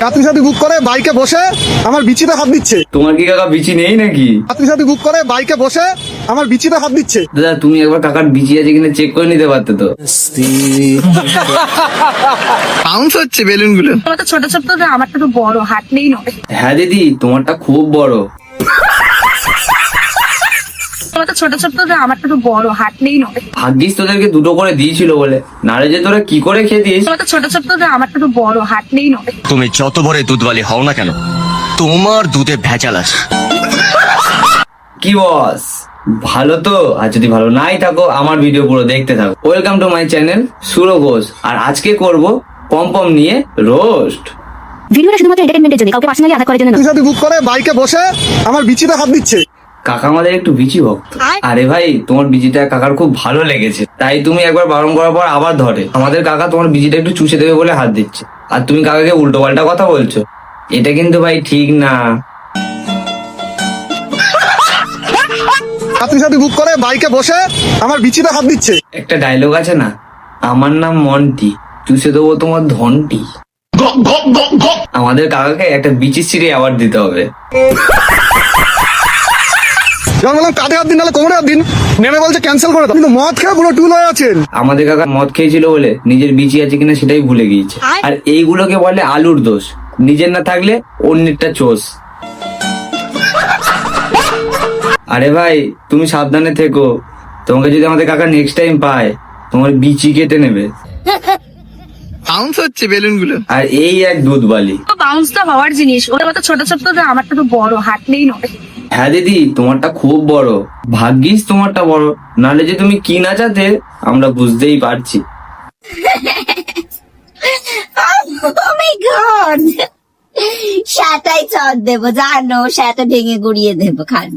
রাত্রি সাথী বুক করে বাইকে বসে আমার বিচিতে হাত দিচ্ছে। তোমার কি কাকা বিচি নেই নাকি? রাত্রি সাথী বুক করে বাইকে বসে আমার বিচিতে হাত দিচ্ছে। দাদা তুমি একবার কাকার বিচি আছে কিনা চেক করে নিতে পারতে তো। বাউন্স হচ্ছে বেলুন গুলো। তোমার তো ছোট ছোট, আমারটা তো বড়, হাত নেই নয়। হ্যাঁ দিদি তোমারটা খুব বড়। তোমার তো ছোট ছোট, আমারটা তো বড়, হাত নেই নয়। ভাগ্যিস তোদেরকে দুটো করে দিয়েছিল বলে, নারে যে তোরা কি করে খেতিস। তোমার তো ছোট ছোট, আমারটা তো বড়, হাত নেই নয়। তুমি যত বড় দুধওয়ালি হও না কেন, তোমার দুধে ভেজাল আছে। কি বস ভালো তো? আর যদি ভালো নাই থাকো আমার ভিডিও পুরো দেখতে থাকো। Welcome to my channel Suro Ghosh. আর আজকে করব পম নিয়ে রোস্ট। ভিডিওটা শুধুমাত্র এন্টারটেইনমেন্টের জন্য, কাউকে পার্সোনালি আঘাত করার জন্য রাত্রি নয়। সাথী বুক করে বাইকে বসে আমার বিচিতে হাত দিচ্ছে। কাকা আমাদের একটু বিচি ভক্ত। আরে ভাই তোমার বিচিটা কাকার খুব ভালো লেগেছে, তাই তুমি একবার বারণ করার পর আবার ধরে। আমাদের কাকা তোমার বিচিটা একটু চুষে দেবে বলে হাত দিচ্ছে, আর তুমি কাকাকে উল্টো পাল্টা কথা বলছো। এটা কিন্তু ভাই ঠিক না। রাত্রি সাথী বুক করে বাইকে বসে আমার বিচিতে হাত দিচ্ছে। একটা ডায়লগ আছে না, আমার নাম মন্টি, চুষে দেবো তোমার ধনটি। আমাদের কাকাকে একটা বিচি সিঁড়ি অ্যাওয়ার্ড দিতে হবে। যখন বললাম কাঁধে হাত দিন নাহলে কোমরে হাত দিন, নেমে বলছে ক্যান্সেল করে দাও, কিন্তু মদ খেয়ে পুরো টুল হয়ে আছেন। আমাদের কাকা মদ খেয়েছিল বলে নিজের বিচি আছে কিনা সেটাই ভুলে গিয়েছে। আর এইগুলোকে বলে আলুর দোষ, নিজের না থাকলে অন্যেরটা চোষ। আরে ভাই তুমি সাবধানে থেকো, তোমাকে যদি আমাদের কাকা নেক্সট টাইম পায় তোমার বিচি কেটে নেবে। বাউন্স হচ্ছে বেলুন গুলো। আর এই এক দুধ বালি। তো বাউন্স তো হওয়ার জিনিস, ওটা তো ছোট ছোট, আমারটা তো বড়, হাত নেই নয়। হ্যাঁ দিদি তোমারটা খুব বড়, ভাগ্যিস তোমারটা বড়, নাহলে যে তুমি কি না চাতে আমরা বুঝতেই পারছি। Oh my god! শ্যাটাই চট দেবো, জানো শ্যাটা ভেঙে গুড়িয়ে দেবো খান।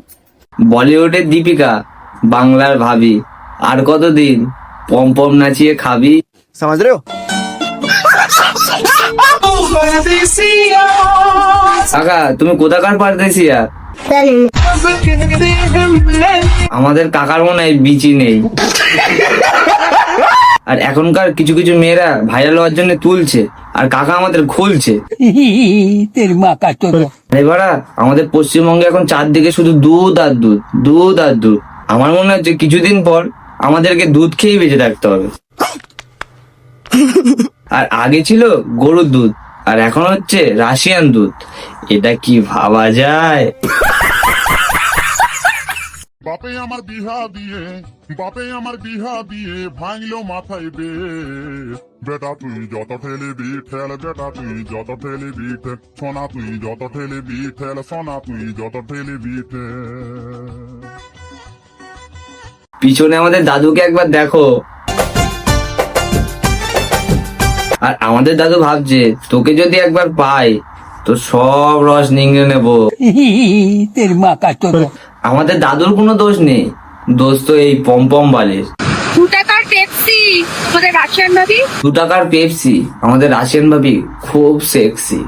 বলিউডের দীপিকা, বাংলার ভাবি, আর কতদিন পম নাচিয়ে খাবি। সমাজ রে কাকা তুমি কোথাকার পারতেছিয়া? আমাদের কাকার মনে হয় বিচি নেই। আর এখনকার কিছু কিছু মেয়েরা ভাইরাল হওয়ার জন্য তুলছে, আর কাকা আমাদের খুলছে। এবারা আমাদের পশ্চিমবঙ্গে এখন চারদিকে শুধু দুধ আর দুধ, দুধ আর দুধ। আমার মনে হচ্ছে কিছুদিন পর আমাদেরকে দুধ খেয়েই বেঁচে থাকতে হবে। আর আগে ছিল গরুর দুধ, আর এখন হচ্ছে রাশিয়ান দুধ। এটা কি ভাবা যায়? বাপে আমার বিহা দিয়ে, বাপে আমার বিহা দিয়ে ভাঙলো মাথায় বে। বেটা তুই যত ঠেলিবি ঠেল, বেটা তুই যত ঠেলিবি ঠেল, সোনা তুই যত ঠেলিবি ঠেল, সোনা তুই যত ঠেলিবি ঠেল। পিছনে আমাদের দাদুকে একবার দেখো। আর আমাদের দাদু ভাবছে তোকে যদি একবার পাই তো সব রস নিংড়ে নেবো। আমাদের দাদুর কোনো দোষ নেই, দোষ তো এই পম বালির। 2 টাকার পেপসি, আমাদের রাশিয়ান ভাবি। 2 টাকার পেপসি, আমাদের রাশিয়ান ভাবি খুব সেক্সি।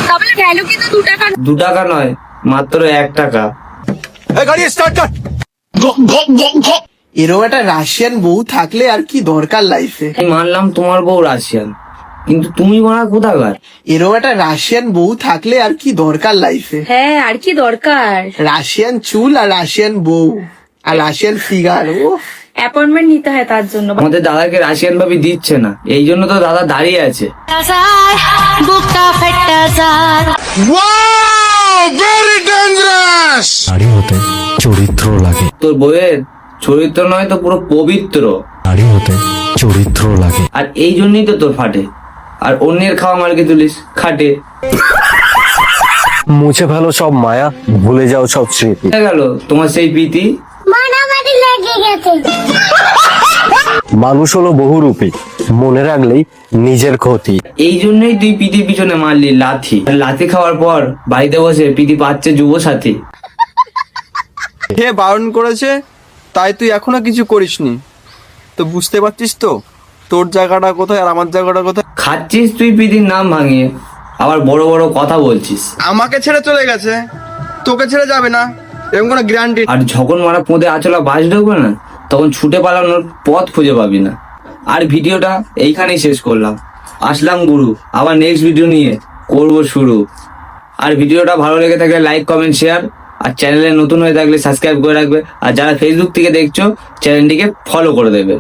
তাহলে ভ্যালু কিন্তু 2 টাকা। 2 টাকা নয়, মাত্র 1 টাকা। এরকম একটা রাশিয়ান বউ থাকলে আর কি দরকার লাইফে। আমি মানলাম তোমার বউ রাশিয়ান, কিন্তু তুমি মারা কোথাকার? এরকম একটা রাশিয়ান বউ থাকলে আর কি দরকার লাইফে। হ্যাঁ আর কি দরকার? রাশিয়ান চুল আর রাশিয়ান বউ আর রাশিয়ান ফিগার। ও অ্যাপয়েন্টমেন্ট নিতে হয় তার জন্য। আমাদের দাদাকে রাশিয়ান ভাবি দিচ্ছে না, এই জন্য তো দাদা দাঁড়িয়ে আছে। নারী হতে চরিত্র লাগে, তোর বইয়ের চরিত্র নয় তো পুরো পবিত্র। নারী হতে চরিত্র লাগে। আর এই জন্যই তো তোর ফাটে, আর অন্যের খাওয়া মার্কে তুলিস খাটে। মুছে ফেলো সব মায়া, ভুলে যাও সব স্মৃতি। হয়ে গেল তোমার সেই প্রীতি। মানামানি লেগে গেছে। মানুষ হলো বহুরূপী, মনে রাখলেই নিজের ক্ষতি। এই জন্যই তুই পিতির পিছনে মারলি লাথি। লাথি খাওয়ার পর বাড়িতে বসে পিতি পাচ্ছে যুব সাথী। কে বারণ করেছে তাই তুই এখনো কিছু করিসনি তো? বুঝতে পারছিস তো তোর জায়গাটা কোথায় আর আমার জায়গাটা কোথায়? খাচ্ছিস তুই পিতির নাম ভাঙিয়ে, আবার বড় বড় কথা বলছিস। আমাকে ছেড়ে চলে গেছে, তোকে ছেড়ে যাবে না, এরকম কোনো গ্যারান্টি। আর যখন মারা পোঁদে আচলা বাস ঢুকবে না, তখন ছুটে পালানোর পথ খুঁজে পাবি না। আর ভিডিওটা এইখানেই শেষ করলাম। আসলাম গুরু, আবার নেক্সট ভিডিও নিয়ে করবো শুরু। আর ভিডিওটা ভালো লেগে থাকলে লাইক, কমেন্ট, শেয়ার, আর চ্যানেলে নতুন হয়ে থাকলে সাবস্ক্রাইব করে রাখবে। আর যারা ফেসবুক থেকে দেখছো চ্যানেলটিকে ফলো করে দেবে।